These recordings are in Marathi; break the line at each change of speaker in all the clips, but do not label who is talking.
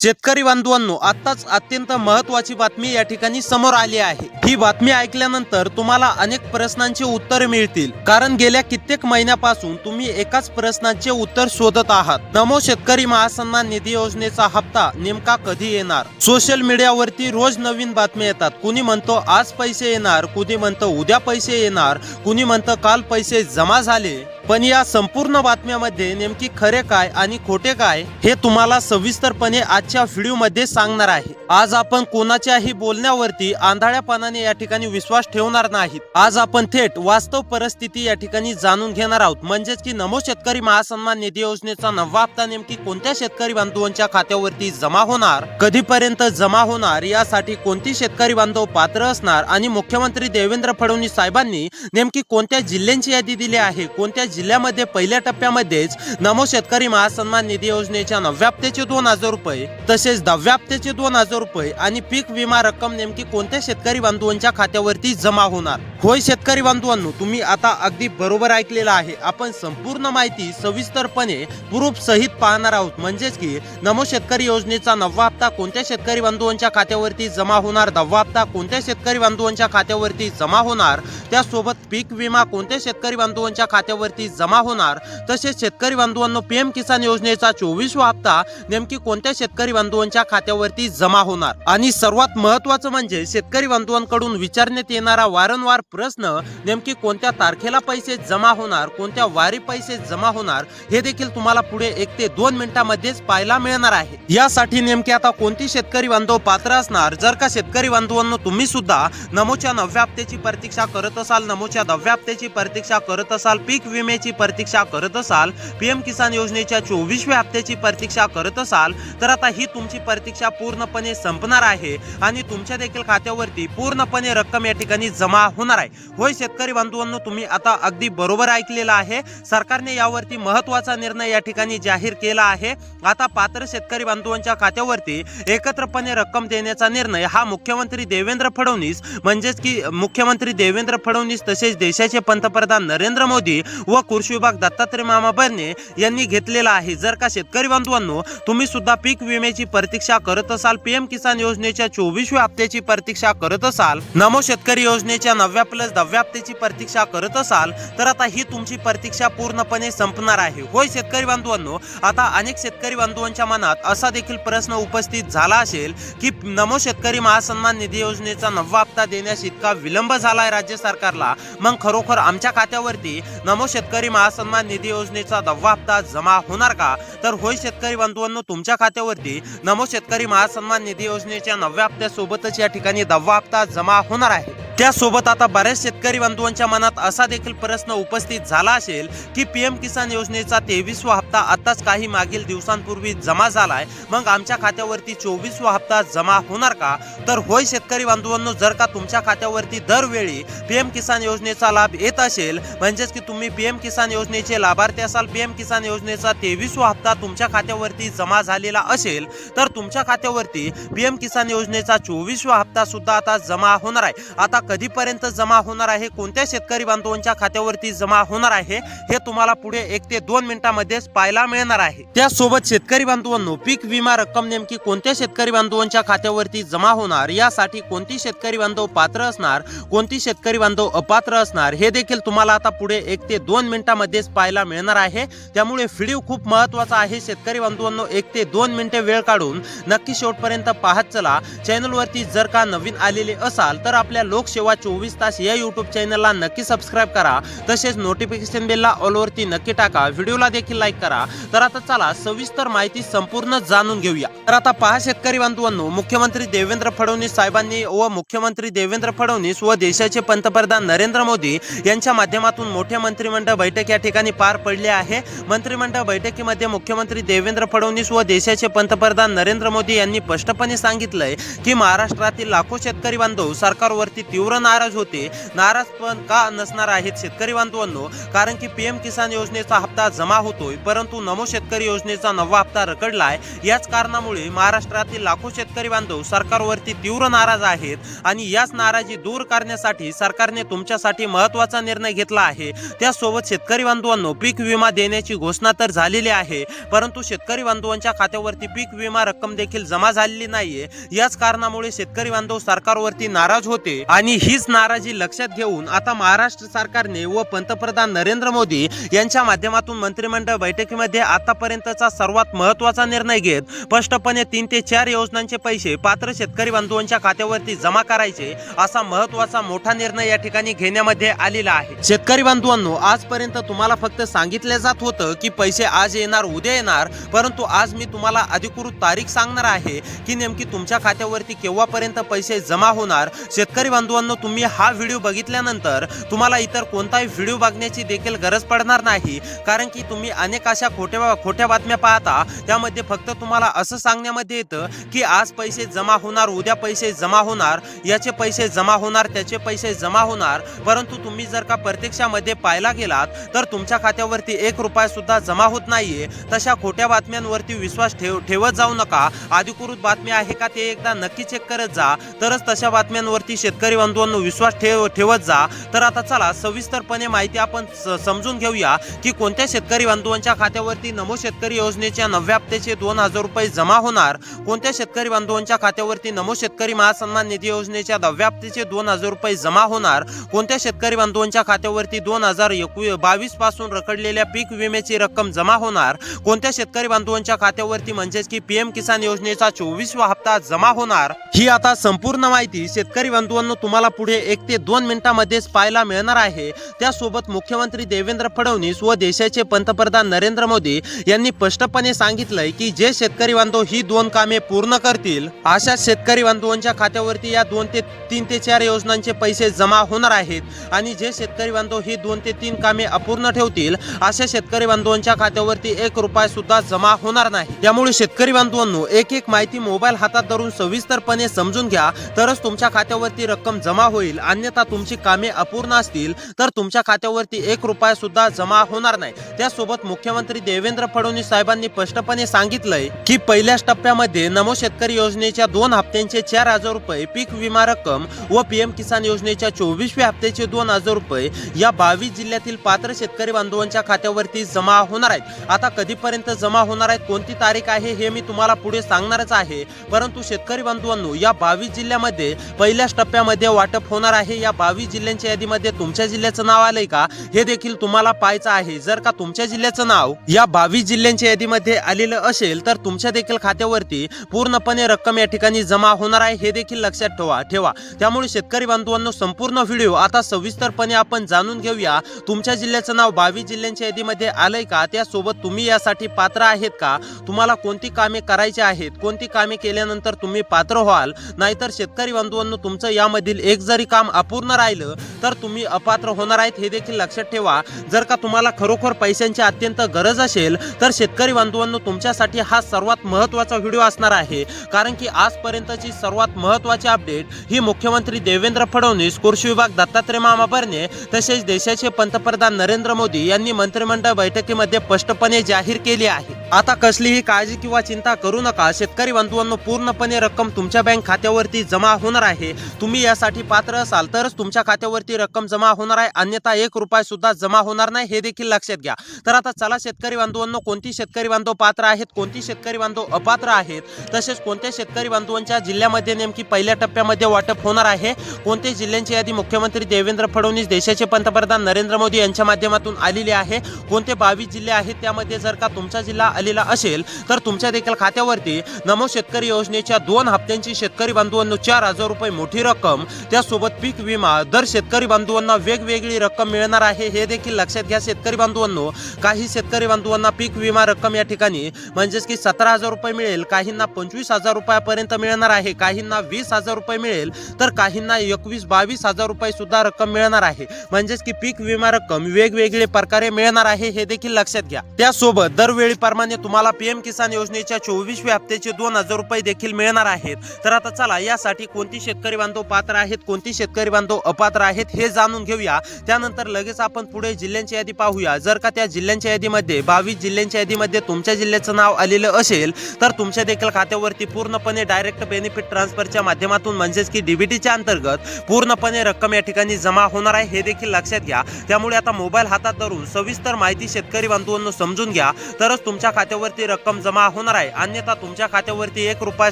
शेतकरी बांधवांनो, आताच अत्यंत महत्त्वाची बातमी या ठिकाणी समोर आली आहे। ही बातमी ऐकल्यानंतर तुम्हाला अनेक प्रश्नांची उत्तरे मिळतील, कारण गेल्या कित्येक महिन्यापासून तुम्ही एकाच प्रश्नाचे उत्तर शोधत आहात। नमो शेतकरी महासन्मान निधी योजनेचा हप्ता नेमका कधी येणार? सोशल मीडियावरती रोज नवीन बातम्या येतात। कुणी म्हणतो आज पैसे येणार, कुणी म्हणतो उद्या पैसे येणार, कुणी म्हणतो काल पैसे जमा झाले। पण या संपूर्ण बातम्यामध्ये नेमकी खरे काय आणि खोटे काय हे तुम्हाला सविस्तरपणे आजच्या व्हिडिओमध्ये सांगणार आहे। आज आपण कोणाच्याही बोलण्यावरती आंधळ्यापणाने या ठिकाणी विश्वास ठेवणार नाहीत। आज आपण थेट वास्तव परिस्थिती या ठिकाणी जाणून घेणार आहोत, म्हणजेच की नमो शेतकरी महासन्मान निधी योजनेचा नववा हप्ता नेमकी कोणत्या शेतकरी बांधवांच्या खात्यावरती जमा होणार, कधीपर्यंत जमा होणार, यासाठी कोणती शेतकरी बांधव पात्र असणार आणि मुख्यमंत्री देवेंद्र फडणवीस साहेबांनी नेमकी कोणत्या जिल्ह्यांची यादी दिली आहे, कोणत्या जिल्ह्यामध्ये पहिल्या टप्प्यामध्येच नमो शेतकरी महासन्मान निधी योजनेच्या नवव्या हप्त्याचे 2000 रुपये, तसेच 10व्या हप्त्याचे 2000 रुपये आणि पीक विमा रक्कम नेमकी कोणत्या शेतकरी बांधवांच्या खात्यावरती जमा होणार। होय शेतकरी बांधवांनो, तुम्ही आता अगदी बरोबर ऐकलेलं आहे। आपण संपूर्ण माहिती सविस्तरपणे प्रूफ सहित पाहणार आहोत, म्हणजेच की नमो शेतकरी योजनेचा नववा हप्ता कोणत्या शेतकरी बांधवांच्या खात्यावरती जमा होणार, 10वा हप्ता कोणत्या शेतकरी बांधवांच्या खात्यावरती जमा होणार, त्यासोबत पीक विमा कोणत्या शेतकरी बांधवांच्या खात्यावरती जमा होणार, तसेच शेतकरी बांधवांनो पीएम किसान योजनेचा 24वा हप्ता नेमकी कोणत्या शेतकरी बांधवांच्या खात्यावरती जमा होणार। आणि सर्वात महत्त्वाचं म्हणजे शेतकरी बांधवांकडून विचारण्यात येणारा वारंवार प्रश्न, नेमकी कोणत्या तारखेला पैसे जमा होणार, कोणत्या वारी पैसे जमा होणार, हे देखील तुम्हाला पुढे 1 ते 2 मिनिटांमध्येच पाहायला मिळणार आहे। यासाठी नेमके आता कोणती शेतकरी बांधव पात्र असणार? जर का शेतकरी बांधवांनो तुम्ही सुद्धा नमोच्या 9व्या हप्त्याची प्रतीक्षा करत असाल, नमोच्या 10व्या हप्त्याची प्रतीक्षा करत असाल, पीक विम्याची प्रतीक्षा करत असाल, पीएम किसान योजनेच्या 24व्या हप्त्याची प्रतीक्षा करत असाल, तर आता ही तुमची प्रतीक्षा पूर्णपणे संपणार आहे आणि तुमच्या देखील खात्यावरती पूर्णपणे रक्कम या ठिकाणी जमा होणार आहे। होय शेतकरी बांधवांनो, तुम्ही आता अगदी बरोबर ऐकलेलं आहे। सरकारने यावरती महत्त्वाचा निर्णय या ठिकाणी जाहीर केला आहे। आता पात्र शेतकरी बांधवांच्या खात्यावरती एकत्रपणे रक्कम देण्याचा निर्णय हा मुख्यमंत्री देवेंद्र फडणवीस, म्हणजेच की मुख्यमंत्री देवेंद्र फडणवीस तसेच देशाचे पंतप्रधान नरेंद्र मोदी व कृषी विभाग दत्तात्रय मामा भरणे यांनी घेतलेला आहे। जर का शेतकरी बांधवांनो तुम्ही सुद्धा पीक विम्याची प्रतीक्षा करत असाल, पीएम किसान योजनेच्या 24व्या हप्त्याची प्रतीक्षा करत असाल, नमो शेतकरी योजनेच्या 9व्या प्लस 10व्या हप्त्याची प्रतीक्षा करत असाल, तर आता ही तुमची प्रतीक्षा पूर्णपणे संपणार आहे। होय शेतकरी बांधवांनो, आता अनेक शेतकरी बांधवांच्या मनात असा देखील प्रश्न उपस्थित झाला असेल की नमो शेतकरी महासन्मान निधी योजनेचा 9वा हप्ता देण्यास इतका विलंब झालाय राज्य सरकारला, मग खरोखर आमच्या खात्यावरती नमो शेतकरी महासन्मान निधी योजनेचा 10वा हप्ता जमा होणार का? तर होय शेतकरी बांधवांनो, तुमच्या खात्यावरती नमो शेतकरी महासन्मान निधी योजनेच्या 9व्या हप्त्यासोबतच या ठिकाणी 10वा हप्ता जमा होणार आहे। त्यासोबत आता बऱ्याच शेतकरी बांधवांच्या मनात असा देखील प्रश्न उपस्थित झाला असेल की पीएम किसान योजनेचा 23वा हप्ता आताच काही मागील दिवसांपूर्वी जमा झालाय, मग आमच्या खात्यावरती 24वा हप्ता जमा होणार का? तर होय शेतकरी बांधवांनो, जर का तुमच्या खात्यावरती दरवेळी पीएम किसान योजनेचा लाभ येत असेल, म्हणजेच की तुम्ही पीएम किसान योजनेचे लाभार्थी असाल, पीएम किसान योजनेचा 23वा हप्ता तुमच्या खात्यावरती जमा झालेला असेल, तर तुमच्या खात्यावरती पीएम किसान योजनेचा 24वा हप्ता सुद्धा आता जमा होणार आहे। आता कधीपर्यंत जमा होणार आहे, कोणत्या शेतकरी बांधवांच्या खात्यावरती जमा होणार आहे, हे तुम्हाला पुढे 1 ते 2 मिनिटांमध्येच पाहायला मिळणार आहे। त्यासोबत शेतकरी बांधवांनो पीक विमा रक्कम नेमकी कोणत्या शेतकरी बांधवांच्या खात्यावरती जमा होणार, यासाठी कोणती शेतकरी बांधव पात्र असणार, कोणती शेतकरी बांधव अपात्र असणार, हे देखील तुम्हाला आता पुढे 1 ते 2 मिनिटांमध्येच पाहायला मिळणार आहे। त्यामुळे व्हिडिओ खूप महत्त्वाचा आहे। शेतकरी बांधवांनो 1 ते 2 मिनिटे वेळ काढून नक्की शेवटपर्यंत पाहत चला। चॅनलवरती जर का नवीन आलेले असाल तर आपल्या लोकसेवा 24 तास या यूट्यूब चॅनलला नक्की सबस्क्राइब करा, तसेच नोटिफिकेशन बेलला ऑलवरती नक्की टाका, व्हिडिओला देखील लाईक करा। तर आता चला सविस्तर माहिती संपूर्ण जाणून घेऊया। तर आता पहा शेतकरी बांधवांनो, मुख्यमंत्री देवेंद्र फडणवीस साहेबांनी व मुख्यमंत्री देवेंद्र फडणवीस व देशाचे पंतप्रधान नरेंद्र मोदी यांच्या माध्यमातून मोठे मंत्रिमंडळ बैठक या ठिकाणी पार पडली आहे। मंत्रिमंडळ बैठकीमध्ये मुख्यमंत्री देवेंद्र फडणवीस व देशाचे पंतप्रधान नरेंद्र मोदी यांनी स्पष्टपणे सांगितलंय की महाराष्ट्रातील लाखो शेतकरी बांधव सरकारवरती तीव्र नाराज होते. नाराज पण का नसणार आहेत शेतकरी बांधवांनो, कारण की पीएम किसान योजनेचा हप्ता जमा होतोय, परंतु नमो शेतकरी योजनेचा नवा हप्ता रखडलाय. याच कारणामुळे महाराष्ट्रातील लाखो शेतकरी बांधव सरकारवरती तीव्र नाराज आहेत आणि याच नाराजी दूर करण्यासाठी सरकारने तुमच्यासाठी महत्त्वाचा निर्णय घेतला आहे. त्यासोबत शेतकरी बांधवांनो, पीक विमा देण्याची घोषणा तर झालेली आहे, परंतु शेतकरी बांधवांच्या खात्यावरती पीक विमा रक्कम देखील जमा झालेली नाहीये. याच कारणामुळे शेतकरी बांधव सरकारवरती नाराज होते आणि हीच नाराजी लक्षात घेऊन आता महाराष्ट्र सरकारने व पंतप्रधान नरेंद्र मोदी यांच्या माध्यमातून मंत्रिमंडळ बैठकीमध्ये आतापर्यंतचा सर्वात महत्त्वाचा निर्णय घेत स्पष्टपणे 3 ते 4 योजनांचे पैसे पात्र शेतकरी बांधवांच्या खात्यावरती जमा करायचे असा महत्त्वाचा मोठा निर्णय या ठिकाणी घेण्यामध्ये आलेला आहे. शेतकरी बांधवांनो, आजपर्यंत तुम्हाला फक्त सांगितले जात होतं की पैसे आज येणार, उद्या येणार, परंतु आज मी तुम्हाला अधिकृत तारीख सांगणार आहे की नेमकी तुमच्या खात्यावरती केव्हापर्यंत पैसे जमा होणार. शेतकरी बांधवांनो, तुम्ही हा व्हिडिओ बघितल्यानंतर तुम्हाला इतर कोणताही व्हिडिओ बघण्याची देखील गरज पडणार नाही, कारण की तुम्ही अनेक अशा खोट्या बातम्या पाहता. त्यामध्ये फक्त तुम्हाला असं सांगण्यामध्ये येतं की आज पैसे जमा होणार, उद्या पैसे जमा होणार, याचे पैसे जमा होणार, त्याचे पैसे जमा होणार, परंतु तुम्ही जर का प्रत्यक्षामध्ये पाहायला गेलात तर तुमच्या खात्यावरती 1 रुपया सुद्धा जमा होत नाहीये. तशा खोट्या बातम्यांवरती विश्वास ठेवत जाऊ नका. अधिकृत बातमी आहे का ते एकदा नक्की चेक करत जा, तरच तशा बातम्यांवरती शेतकरी बांधवांनो विश्वास ठेवत जा. तर आता चला सविस्तरपणे माहिती आपण समजून घेऊया की कोणत्या शेतकरी बांधवांच्या खात्यावरती नमो शेतकरी योजनेच्या 9व्या हप्त्याचे 2000 रुपये जमा होणार, कोणत्या शेतकरी बांधवांच्या खात्यावरती नमो शेतकरी महासन्मान निधी योजनेच्या 10व्या हप्त्याचे 2000 रुपये जमा होणार, कोणत्या शेतकरी बांधवांच्या खात्यावरती 2022 पासून रखडलेल्या पीक विम्याची रक्कम जमा होणार, कोणत्या शेतकरी बांधवांच्या खात्यावरती म्हणजेच की पीएम किसान योजनेचा 24वा हप्ता जमा होणार. ही आता संपूर्ण माहिती शेतकरी बांधवांनो तुम्हाला पुढे 1 ते 2 मिनिटांमध्येच पाहायला मिळणार आहे. त्यासोबत मुख्यमंत्री देवेंद्र फडणवीस व देशाचे पंतप्रधान नरेंद्र मोदी यांनी स्पष्टपणे सांगितलंय की जे शेतकरी बांधव ही 2 कामे पूर्ण करतील अशा शेतकरी बांधवांच्या खात्यावरती या 3 ते 4 योजनांचे पैसे जमा होणार आहेत आणि जे शेतकरी बांधव ही 2 ते 3 कामे अपूर्ण ठेवतील अशा शेतकरी बांधवांच्या खात्यावरती 1 रुपया सुद्धा जमा होणार नाही. त्यामुळे शेतकरी बांधवांनो, एक माहिती मोबाईल हातात धरून सविस्तरपणे समजून घ्या, तरच तुमच्या खात्यावरती रक्कम जमा होईल. अन्यथा तुमची कामे अपूर्ण असतील तर तुमच्या खात्यावरती 1 रुपया सुद्धा जमा होणार नाही. त्यासोबत मुख्यमंत्री देवेंद्र फडणवीस साहेबांनी स्पष्टपणे सांगितलंय की पहिल्याच टप्प्यामध्ये नमो शेतकरी योजनेच्या 2 हप्त्यांचे 4000 रुपये पीक विमा रक्कम व पीएम किसान योजनेच्या 24व्या हप्त्याचे 2000 रुपये या 22 जिल्ह्यातील पात्र शेतकरी बांधवांच्या खात्यावरती जमा होणार आहेत. आता कधीपर्यंत जमा होणार आहेत, कोणती तारीख आहे हे मी तुम्हाला पुढे सांगणारच आहे, परंतु शेतकरी बांधवांनो, या 22 जिल्ह्यामध्ये पहिल्याच टप्प्यामध्ये वाटप होणार आहे. या 22 जिल्ह्यांच्या यादीमध्ये तुमच्या जिल्ह्याचं नाव आलंय का हे देखील तुम्हाला पाहायचं आहे. जर का तुमच्या जिल्ह्याचं नाव या 22 जिल्ह्यांच्या यादीमध्ये आलेलं असेल तर तुमच्या देखील खात्यावरती पूर्णपणे रक्कम या ठिकाणी जमा होणार आहे, हे देखील लक्षात ठेवा. त्यामुळे शेतकरी बांधवांनो, संपूर्ण व्हिडिओ आता सविस्तरपणे आपण जाणून घेऊया. तुमच्या जिल्ह्याचं नाव 22 जिल्ह्यांच्या यादीमध्ये आलंय का, त्यासोबत तुम्ही यासाठी पात्र आहेत का, तुम्हाला कोणती कामे करायची आहेत, कोणती कामे केल्यानंतर तुम्ही पात्र व्हाल. नाहीतर शेतकरी बांधवांनो, तुमचं यामधील एक जरी काम अपूर्ण राहिलं तर तुम्ही अपात्र होणार आहेत, हे देखील लक्षात ठेवा. जर का तुम्हाला खरोखर पैशांची अत्यंत गरज असेल तर शेतकरी बांधवांनो, तुमच्यासाठी हा सर्वात महत्त्वाचा व्हिडिओ असणार आहे, कारण की आजपर्यंतची सर्वात महत्त्वाची अपडेट ही मुख्यमंत्री देवेंद्र फडणवीस, कृषी विभाग दत्तात्रय मामा भरणे तसेच देशाचे पंतप्रधान नरेंद्र मोदी यांनी मंत्रिमंडळ बैठकीमध्ये स्पष्टपणे जाहीर केली आहे. आता कसलीही काळजी किंवा चिंता करू नका शेतकरी बांधवांनो, पूर्णपणे रक्कम तुमच्या बँक खात्यावरती जमा होणार आहे. तुम्ही यासाठी पात्र असाल तरच तुमच्या खात्यावरती रक्कम जमा होणार आहे, अन्यथा 1 रुपया सुद्धा जमा होणार नाही, हे देखील लक्षात घ्या. तर आता चला शेतकरी बांधवांनो, कोणती शेतकरी बांधव पात्र आहेत, कोणती शेतकरी बांधव अपात्र आहेत, तसेच कोणत्या शेतकरी बांधवांच्या जिल्ह्यामध्ये नेमकी पहिल्या टप्प्यामध्ये वाटप होणार आहे, कोणत्या जिल्ह्यांची यादी मुख्यमंत्री देवेंद्र फडणवीस, देशाचे पंतप्रधान नरेंद्र मोदी यांच्या माध्यमातून आलेली आहे, कोणते 22 जिल्हे आहेत, त्यामध्ये जर का तुमचा जिल्हा आलेला असेल तर तुमच्या देखील खात्यावरती नमो शेतकरी योजनेच्या 2 हप्त्यांची शेतकरी बांधवांनो 4000 रुपये मोठी रक्कम, त्यासोबत पीक विमा दर शेतकरी बांधवांना वेगवेगळी रक्कम मिळणार आहे, हे देखील लक्षात घ्या. शेतकरी बांधवांनो, काही शेतकरी बांधवांना पीक विमा रक्कम या ठिकाणी म्हणजेच की 17000 रुपये मिळेल, काहींना 25000 रुपयापर्यंत मिळणार आहे, काहींना 20000 रुपये मिळेल, तर काहींना 21-22 रुपये सुद्धा रक्कम मिळणार आहे. म्हणजेच की पीक विमा रक्कम वेगवेगळे प्रकारे मिळणार आहे, हे देखील लक्षात घ्या. त्यासोबत दरवेळीप्रमाणे तुम्हाला पीएम किसान योजनेच्या 24व्या हप्त्याचे 2000 रुपये देखील मिळणार आहेत. तर आता चला यासाठी कोणती शेतकरी बांधव पात्र आहेत आहेत, कोणती शेतकरी बांधव अपात्र आहेत हे जाणून घेऊया. त्यानंतर लगेच आपण पुढे जिल्ह्यांची यादी पाहूया. जर का त्या जिल्ह्यांच्या यादीमध्ये 22 जिल्ह्यांच्या यादीमध्ये तुमच्या जिल्ह्याचं नाव आलेलं असेल तर तुमच्या देखील खात्यावरती पूर्णपणे डायरेक्ट बेनिफिट ट्रान्सफरच्या माध्यमातून म्हणजेच की डीबीटीच्या अंतर्गत पूर्णपणे रक्कम या ठिकाणी जमा होणार आहे हे देखील लक्षात घ्या. त्यामुळे आता मोबाईल हातात धरून सविस्तर माहिती शेतकरी बांधवांनो समजून घ्या, तरच तुमच्या खात्यावरती रक्कम जमा होणार आहे, अन्यथा तुमच्या खात्यावरती 1 रुपया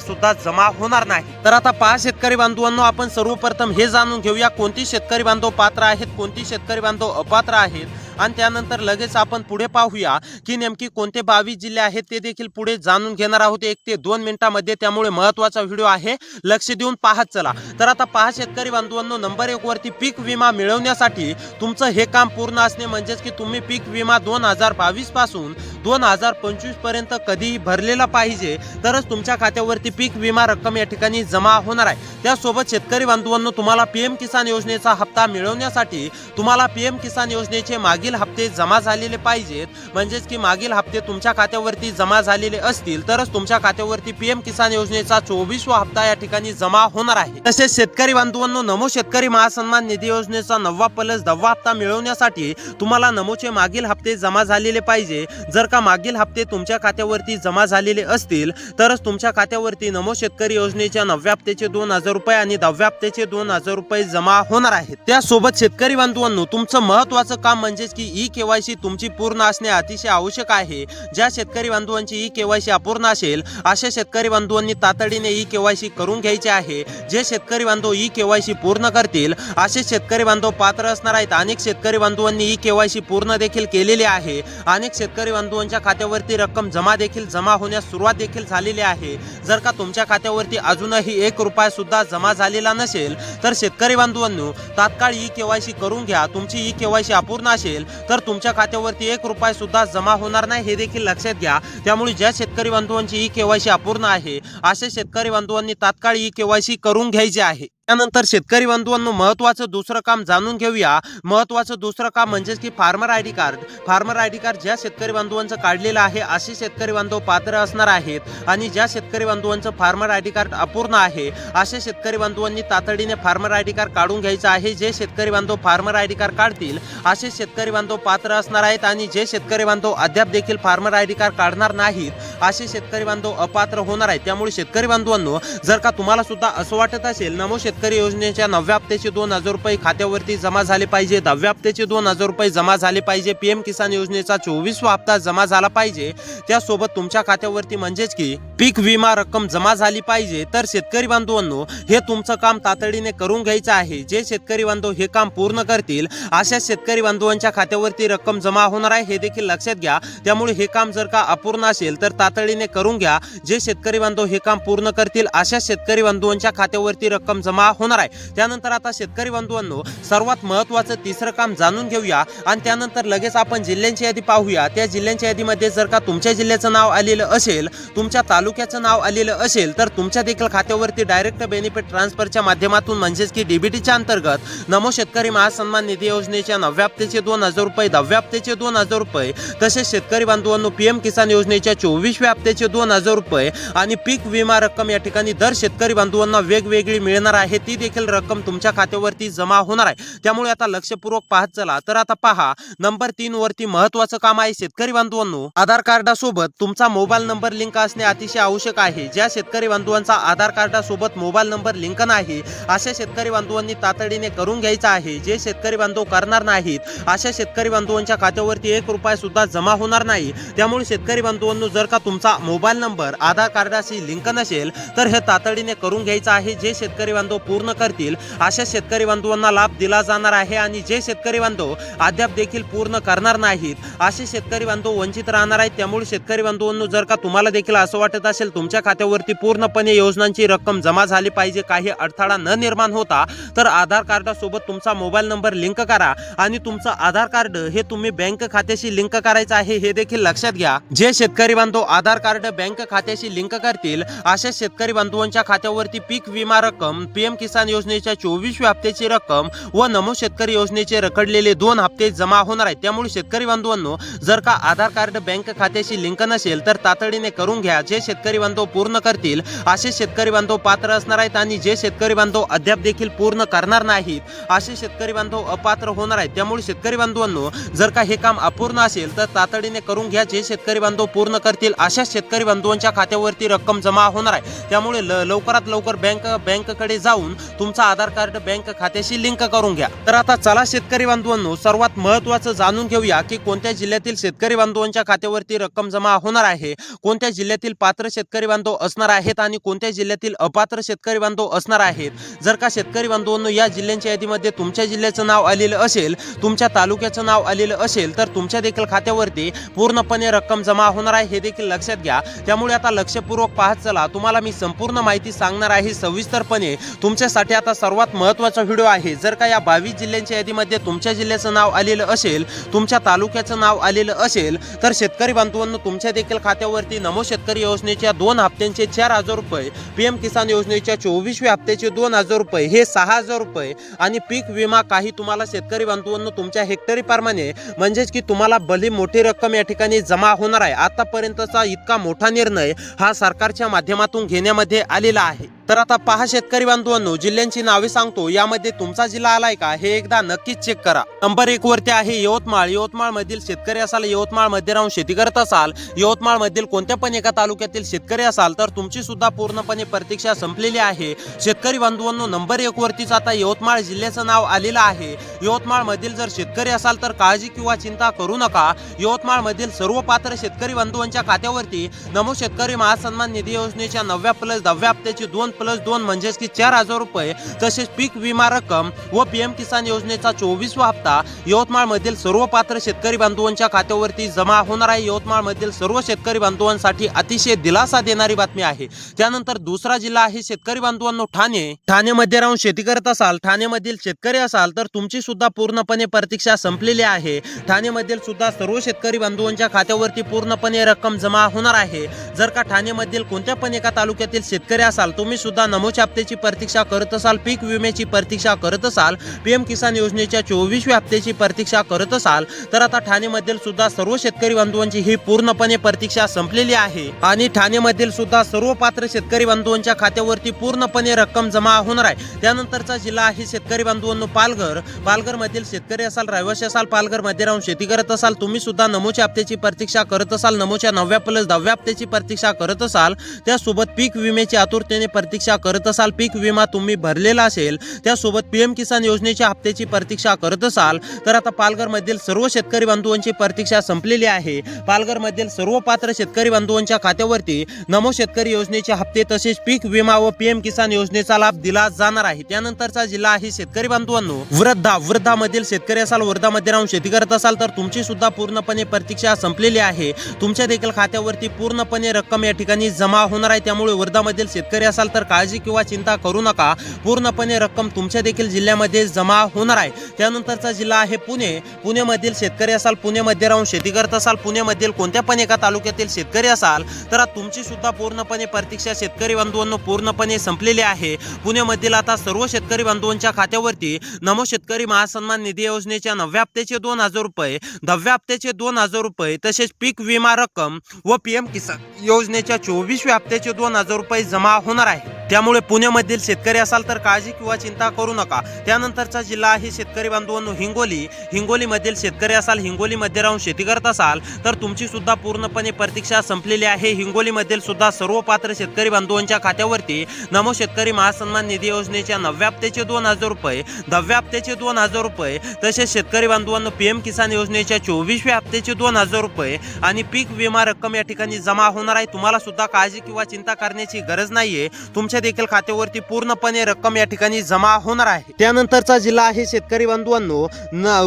सुद्धा जमा होणार नाही. तर आता पहा शेतकरी बांधवांनो, आपण सर्वप्रथम हे जाणून घेऊया कोणती शेतकरी बांधव पात्र आहेत, कोणती शेतकरी बांधव अपात्र आहेत, आणि त्यानंतर लगेच आपण पुढे पाहूया की नेमकी कोणते 22 जिल्हे आहेत ते देखील पुढे जाणून घेणार आहोत 1 ते 2 मिनिटांमध्ये. त्यामुळे महत्त्वाचा व्हिडिओ आहे, लक्ष देऊन पाहत चला. तर आता पहा शेतकरी बांधवांनो, नंबर 1 वरती पीक विमा मिळवण्यासाठी तुमचं हे काम पूर्ण असणे म्हणजेच की तुम्ही पीक विमा 2022 पासून 2025 पर्यंत कधीही भरलेला पाहिजे, तरच तुमच्या खात्यावरती पीक विमा रक्कम या ठिकाणी जमा होणार आहे. त्यासोबत शेतकरी बांधवांनो, तुम्हाला पीएम किसान योजनेचा हप्ता मिळवण्यासाठी तुम्हाला पीएम किसान योजनेचे मागील हप्ते जमा झालेले पाहिजेत, म्हणजेच की मागील हप्ते तुमच्या खात्यावरती जमा झालेले असतील तरच तुमच्या खात्यावरती पीएम किसान योजनेचा 24वा हप्ता या ठिकाणी जमा होणार आहे. तसेच शेतकरी बांधवांनो, नमो शेतकरी महासन्मान निधी योजनेचा 9वा प्लस 10वा हप्ता मिळवण्यासाठी तुम्हाला नमोचे मागील हप्ते जमा झालेले पाहिजे. जर का मागील हप्ते तुमच्या खात्यावरती जमा झालेले असतील तरच तुमच्या खात्यावरती नमो शेतकरी योजनेच्या 9व्या हप्त्याचे 2000 रुपये आणि 10व्या हप्त्याचे 2000 रुपये जमा होणार आहेत. त्यासोबत शेतकरी बांधवांनो, तुमचं महत्त्वाचं काम म्हणजेच की ई केवायसी तुमची पूर्ण असणे अतिशय आवश्यक आहे. ज्या शेतकरी बांधवांची ई केवायसी अपूर्ण असेल अशा शेतकरी बांधवांनी तातडीने ई केवायसी करून घ्यायचे आहे. जे शेतकरी बांधव ई केवायसी पूर्ण करतील असे शेतकरी बांधव पात्र असणार आहेत. अनेक शेतकरी बांधवांनी ई केवायसी पूर्ण देखील केलेली आहे. अनेक शेतकरी बांधवांच्या खात्यावरती रक्कम जमा होण्यास सुरुवात देखील झालेली आहे. जर का तुमच्या खात्यावरती अजूनही 1 रुपया सुद्धा जमा झालेला नसेल तर शेतकरी बांधवांनो, तात्काळ ई केवायसी करून घ्या. तुमची ई केवायसी अपूर्ण असेल तर तुमच्या खात्यावरती 1 रुपया सुद्धा जमा होणार नाही हे देखील लक्षात घ्या. त्यामुळे ज्या शेतकरी बांधवांची ई केवायसी अपूर्ण आहे अशा शेतकरी बांधवांनी तात्काळ ई केवायसी करून घ्यायची आहे. त्यानंतर शेतकरी बांधवांनो, महत्त्वाचं दुसरं काम जाणून घेऊया. महत्त्वाचं दुसरं काम म्हणजेच की farmer ID card. Farmer ID card ज्या शेतकरी बांधवांचं काढलेलं आहे असे शेतकरी बांधव पात्र असणार आहेत, आणि ज्या शेतकरी बांधवांचं फार्मर आयडी कार्ड अपूर्ण आहे अशा शेतकरी बांधवांनी तातडीने फार्मर आयडी कार्ड काढून घ्यायचं आहे. जे शेतकरी बांधव फार्मर आयडी कार्ड काढतील असे शेतकरी बांधव पात्र असणार आहेत, आणि जे शेतकरी बांधव अद्याप देखील फार्मर आयडी कार्ड काढणार नाहीत असे शेतकरी बांधव अपात्र होणार आहेत. त्यामुळे शेतकरी बांधवांनो, जर का तुम्हाला सुद्धा असं वाटत असेल नमो शेतकरी योजनेच्या 9व्या हप्त्याचे 2000 रुपये खात्यावरती जमा झाले पाहिजे, 10व्या हप्त्याचे 2000 रुपये जमा झाले पाहिजे, पीएम किसान योजनेचा 24वा हप्ता जमा झाला पाहिजे, त्यासोबत तुमच्या खात्यावरती म्हणजेच की पीक विमा रक्कम जमा झाली पाहिजे, तर शेतकरी बांधवांनो, हे तुमचं काम तातडीने करून घ्यायचं आहे. जे शेतकरी बांधव हे काम पूर्ण करतील अशा शेतकरी बांधवांच्या खात्यावरती रक्कम जमा होणार आहे हे देखील लक्षात घ्या. त्यामुळे हे काम जर का अपूर्ण असेल तर तातडीने करून घ्या. जे शेतकरी बांधव हे काम पूर्ण करतील अशा शेतकरी बांधवांच्या खात्यावरती रक्कम जमा होणार आहे. त्यानंतर आता शेतकरी बांधवांनो, सर्वात महत्त्वाचं तिसरं काम जाणून घेऊया, आणि त्यानंतर लगेच आपण जिल्ह्यांची यादी पाहूया. त्या जिल्ह्यांच्या यादीमध्ये जर का तुमच्या जिल्ह्याचं नाव आलेलं असेल, तुमच्या तालुक्याचं नाव आलेलं असेल तर तुमच्या देखील खात्यावरती डायरेक्ट बेनिफिट ट्रान्सफरच्या माध्यमातून म्हणजेच की डीबीटीच्या अंतर्गत नमो शेतकरी महासन्मान निधी योजनेच्या 9व्या हप्त्याचे 2000 रुपये, 10व्या हप्त्याचे 2000 रुपये, तसेच शेतकरी बांधवांनो पीएम किसान योजनेच्या 24व्या हप्त्याचे 2000 रुपये आणि पीक विमा रक्कम या ठिकाणी दर शेतकरी बांधवांना वेगवेगळी मिळणार आहे. ती देखील रक्कम तुमच्या खात्यावरती जमा होणार आहे. त्यामुळे आता लक्षपूर्वक पाहत चला. तर आता पहा, नंबर 3 वरती महत्त्वाचं काम आहे शेतकरी बांधवांनो, आधार कार्डासोबत तुमचा मोबाईल नंबर लिंक असणे अतिशय आवश्यक आहे. ज्या शेतकरी बांधवांचा आधार कार्डासोबत मोबाईल नंबर लिंक नाही अशा शेतकरी बांधवांनी तातडीने करून घ्यायचं आहे. जे शेतकरी बांधव करणार नाहीत अशा शेतकरी बांधवांच्या खात्यावरती 1 रुपया सुद्धा जमा होणार नाही. त्यामुळे शेतकरी बांधवांनो, जर का तुमचा मोबाईल नंबर आधार कार्डाशी लिंक नसेल तर हे तातडीने करून घ्यायचं आहे. जे शेतकरी बांधव पूर्ण करतील अशा शेतकरी बांधवांना लाभ दिला जाणार आहे, आणि जे शेतकरी बांधव अद्याप देखील पूर्ण करणार नाहीत असे शेतकरी बांधव वंचित राहणार आहेत. त्यामुळे शेतकरी बांधवांनो, जर का तुम्हाला देखील असं वाटत असेल तुमच्या खात्यावरती पूर्णपणे योजनांची रक्कम जमा झाली पाहिजे, काही अडथळा न निर्माण होता, तर आधार कार्डासोबत तुमचा मोबाईल नंबर लिंक करा, आणि तुमचं आधार कार्ड हे तुम्ही बँक खात्याशी लिंक करायचं आहे हे देखील लक्षात घ्या. जे शेतकरी बांधव आधार कार्ड बँक खात्याशी लिंक करतील अशा शेतकरी बांधवांच्या खात्यावरती पीक विमा रक्कम पीएम पीएम किसान योजनेच्या 24व्या हप्त्याची रक्कम व नमो शेतकरी योजनेचे रखडलेले 2 हप्ते जमा होणार आहेत। त्यामुळे शेतकरी बांधवांनो, जर का आधार कार्ड बँक खात्याशी लिंक नसेल तर तातडीने करून घ्या। जे शेतकरी बांधव पूर्ण करतील असे शेतकरी बांधव पात्र असणार आहेत आणि जे शेतकरी बांधव अद्याप देखील पूर्ण करणार नाहीत असे शेतकरी बांधव अपात्र होणार आहेत। त्यामुळे शेतकरी बांधवांनो, जर का हे काम अपूर्ण असेल तर तातडीने करून घ्या। जे शेतकरी बांधव पूर्ण करतील अशा शेतकरी बांधवांच्या खात्यावरती रक्कम जमा होणार आहे। त्यामुळे लवकरात लवकर बँकेकडे जाऊन तुमचा आधार कार्ड बँक खात्याशी लिंक करून घ्या। तर आता चला शेतकरी बांधवांनो, सर्वात महत्त्वाचं जाणून घेऊया की कोणत्या जिल्ह्यातील शेतकरी बांधवांच्या खात्यावरती रक्कम जमा होणार आहे, कोणत्या जिल्ह्यातील पात्र शेतकरी बांधव असणार आहेत आणि कोणत्या जिल्ह्यातील अपात्र शेतकरी बांधव असणार आहेत। जर का शेतकरी बांधवांनो या जिल्ह्यांच्या यादीमध्ये तुमच्या जिल्ह्याचं नाव आलेलं असेल, तुमच्या तालुक्याचं नाव आलेलं असेल तर तुमच्या देखील खात्यावरती पूर्णपणे रक्कम जमा होणार आहे, हे देखील लक्षात घ्या। त्यामुळे आता लक्षपूर्वक पाहत चला, तुम्हाला मी संपूर्ण माहिती सांगणार आहे सविस्तरपणे। तुमच्यासाठी आता सर्वात महत्त्वाचा व्हिडिओ आहे। जर का या 22 जिल्ह्यांच्या यादीमध्ये तुमच्या जिल्ह्याचं नाव आलेलं असेल, तुमच्या तालुक्याचं नाव आलेलं असेल तर शेतकरी बांधवांनो तुमच्या देखील खात्यावरती नमो शेतकरी योजनेच्या 2 हप्त्यांचे 4000 रुपये, पीएम किसान योजनेच्या 24व्या हप्त्याचे 2000 रुपये, हे 6000 रुपये आणि पीक विमा काही तुम्हाला शेतकरी बांधवांनो तुमच्या हेक्टरी प्रमाणे म्हणजेच की तुम्हाला भली मोठी रक्कम या ठिकाणी जमा होणार आहे। आतापर्यंतचा इतका मोठा निर्णय हा सरकारच्या माध्यमातून घेण्यामध्ये आलेला आहे। तर आता पहा शेतकरी बांधवांनो, जिल्ह्यांची नावे सांगतो, यामध्ये तुमचा जिल्हा आलाय का हे एकदा नक्कीच चेक करा। नंबर 1 वरती आहे यवतमाळ। यवतमाळ मधील शेतकरी असाल, यवतमाळ मध्ये राहून शेती करत असाल, यवतमाळ मधील कोणत्या पण एका तालुक्यातील शेतकरी असाल तर तुमची सुद्धा पूर्णपणे प्रतीक्षा संपलेली आहे। शेतकरी बांधवांनो, नंबर 1 वरतीच आता यवतमाळ जिल्ह्याचं नाव आलेलं आहे। यवतमाळ मधील जर शेतकरी असाल तर काळजी किंवा चिंता करू नका। यवतमाळ मधील सर्व पात्र शेतकरी बांधवांच्या खात्यावरती नमो शेतकरी महासन्मान निधी योजनेच्या 9व्या + 10व्या हप्त्याची 2+2 म्हणजेच की 4000 रुपये, तसेच पीक विमा रक्कम व पीएम किसान योजनेचा 24वा हप्ता यवतमाळ मधील सर्व पात्र शेतकरी बांधवांच्या खात्यावरती जमा होणार आहे। यवतमाळ मधील सर्व शेतकरी बांधवांसाठी अतिशय दिलासा देणारी बातमी आहे। त्यानंतर दुसरा जिल्हा आहे शेतकरी बांधवांनो ठाणे। ठाणेमध्ये राहून शेती करत असाल, ठाणेमधील शेतकरी असाल तर तुमची सुद्धा पूर्णपणे प्रतीक्षा संपलेली आहे। ठाणेमधील सुद्धा सर्व शेतकरी बांधवांच्या खात्यावरती पूर्णपणे रक्कम जमा होणार आहे। जर का ठाणेमधील कोणत्या पण एका तालुक्यातील शेतकरी असाल, तुम्ही सुद्धा नमोच्या हप्त्याची प्रतीक्षा करत असाल, पीक विम्याची प्रतीक्षा करत असाल, पीएम किसान योजनेच्या 24व्या हप्त्याची प्रतीक्षा करत असाल तर आता ठाणेमधील सुद्धा सर्व शेतकरी बांधवांची ही पूर्णपणे प्रतीक्षा संपलेली आहे आणि ठाणेमधील सुद्धा सर्व पात्र शेतकरी बांधवांच्या खात्यावरती पूर्णपणे रक्कम जमा होणार आहे। त्यानंतरचा जिल्हा आहे शेतकरी बांधवांनो पालघर। पालघर मधील शेतकरी असाल, रहिवासी असाल, पालघर मध्ये राहून शेती करत असाल, तुम्ही सुद्धा नमोच्या हप्त्याची प्रतीक्षा करत असाल, नमोच्या 9व्या + 10व्या हप्त्याची प्रतीक्षा करत असाल, त्यासोबत पीक विम्याची आतुरतेने प्रतीक्षा करत असाल, पीक विमा तुम्ही भरलेला असेल, त्यासोबत पीएम किसान योजनेच्या हप्त्याची प्रतीक्षा करत असाल तर आता पालघर मधील सर्व शेतकरी बांधवांची प्रतीक्षा संपलेली आहे। पालघर मधील सर्व पात्र शेतकरी बांधवांच्या खात्यावरती नमो शेतकरी योजनेचे हप्ते तसेच पीक विमा व पीएम किसान योजनेचा लाभ दिला जाणार आहे। त्यानंतरचा जिल्हा आहे शेतकरी बांधवांनो वर्धा। वर्धा मधील शेतकरी असाल, वर्धा मध्ये राहून शेती करत असाल तर तुमची सुद्धा पूर्णपणे प्रतीक्षा संपलेली आहे। तुमच्या देखील खात्यावरती पूर्णपणे रक्कम या ठिकाणी जमा होणार आहे। त्यामुळे वर्धा मधील शेतकरी असाल तर काळजी किंवा चिंता करू नका, पूर्णपणे रक्कम तुमच्या देखील जिल्ह्यामध्ये जमा होणार आहे। त्यानंतरचा जिल्हा आहे पुणे। पुणेमधील शेतकरी असाल, पुणेमध्ये राहून शेती करत असाल, पुणेमधील कोणत्या पण एका तालुक्यातील शेतकरी असाल तर तुमची सुद्धा पूर्णपणे प्रतीक्षा शेतकरी बांधवांनो पूर्णपणे संपलेली आहे। पुणेमधील आता सर्व शेतकरी बांधवांच्या खात्यावरती नमो शेतकरी महासन्मान निधी योजनेच्या 9व्या हप्त्याचे 2000 रुपये, 10व्या हप्त्याचे 2000 रुपये, तसेच पीक विमा रक्कम व पीएम किसान योजनेच्या 24व्या हप्त्याचे 2000 रुपये जमा होणार आहे। त्यामुळे पुण्यामधील शेतकरी असाल तर काळजी किंवा चिंता करू नका। त्यानंतरचा जिल्हा आहे शेतकरी बांधवांनो हिंगोली। हिंगोलीमधील शेतकरी असाल, हिंगोलीमध्ये राहून शेती करत असाल तर तुमची सुद्धा पूर्णपणे प्रतीक्षा संपलेली आहे। हिंगोलीमधील सुद्धा सर्व पात्र शेतकरी बांधवांच्या खात्यावरती नमो शेतकरी महासन्मान निधी योजनेच्या 9व्या हप्त्याचे 2000 रुपये, 10व्या हप्त्याचे 2000 रुपये, तसेच शेतकरी बांधवांनो पीएम किसान योजनेच्या 24व्या हप्त्याचे 2000 रुपये आणि पीक विमा रक्कम या ठिकाणी जमा होणार आहे। तुम्हाला सुद्धा काळजी किंवा चिंता करण्याची गरज नाहीये, तुमच्या देखील खात्यावरती पूर्णपणे रक्कम या ठिकाणी जमा होणार आहे। त्यानंतरचा जिल्हा आहे शेतकरी बांधवांनो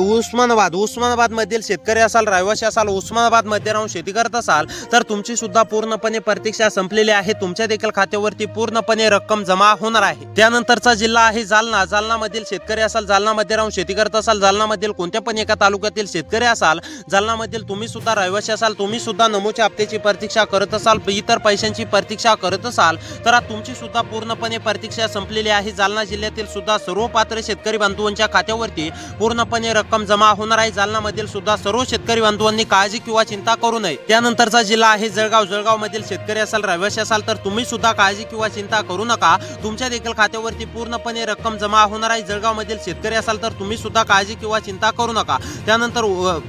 उस्मानाबाद। उस्मानाबाद मधील शेतकरी असाल, रहिवासी असाल, उस्मानाबाद मध्ये राहून शेती करत असाल तर तुमची सुद्धा पूर्णपणे प्रतीक्षा संपलेली आहे। तुमच्या देखील खात्यावरती पूर्णपणे रक्कम जमा होणार आहे। त्यानंतरचा जिल्हा आहे जालना। जालना मधील शेतकरी असाल, जालना मध्ये राहून शेती करत असाल, जालना मधील कोणत्या पण एका तालुक्यातील शेतकरी असाल, जालना मधील तुम्ही सुद्धा रहिवासी असाल, तुम्ही सुद्धा नमोच्या हप्त्याची प्रतीक्षा करत असाल, इतर पैशांची प्रतीक्षा करत असाल तर तुमची सुद्धा पूर्णपणे प्रतीक्षा संपलेली आहे. जालना जिल्ह्यातील सुद्धा सर्व पात्र शेतकरी बांधवांच्या खात्यावरती पूर्णपणे रक्कम जमा होणार आहे. जालनामधील सुद्धा सर्व शेतकरी बांधवांनी काळजी किंवा चिंता करू नये. त्यानंतरचा जिल्हा आहे जळगाव. जळगाव मधील शेतकरी असाल, रहिवासी असाल तर तुम्ही सुद्धा काळजी किंवा चिंता करू नका. तुमच्या देखील खात्यावरती पूर्णपणे रक्कम जमा होणार आहे. जळगाव मधील शेतकरी असाल तर तुम्ही सुद्धा काळजी किंवा चिंता करू नका. त्यानंतर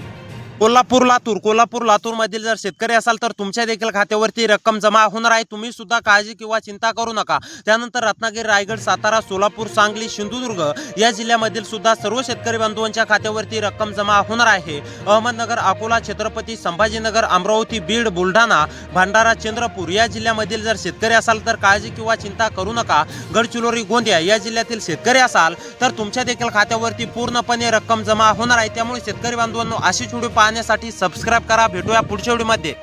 कोल्हापूर लातूर मधील जर शेतकरी असाल तर तुमच्या देखील खात्यावरती रक्कम जमा होणार आहे. तुम्ही सुद्धा काळजी किंवा चिंता करू नका. त्यानंतर रत्नागिरी, रायगड, सातारा, सोलापूर, सांगली, सिंधुदुर्ग या जिल्ह्यामधील सुद्धा सर्व शेतकरी बांधवांच्या खात्यावरती रक्कम जमा होणार आहे. अहमदनगर, अकोला, छत्रपती संभाजीनगर, अमरावती, बीड, बुलढाणा, भंडारा, चंद्रपूर या जिल्ह्यामधील जर शेतकरी असाल तर काळजी किंवा चिंता करू नका. गडचिरोली, गोंदिया या जिल्ह्यातील शेतकरी असाल तर तुमच्या देखील खात्यावरती पूर्णपणे रक्कम जमा होणार आहे. त्यामुळे शेतकरी बांधवांनो, अशी व्हिडिओ पाहण्यासाठी सबस्क्राइब करा. भेटूया पुढच्या व्हिडिओमध्ये.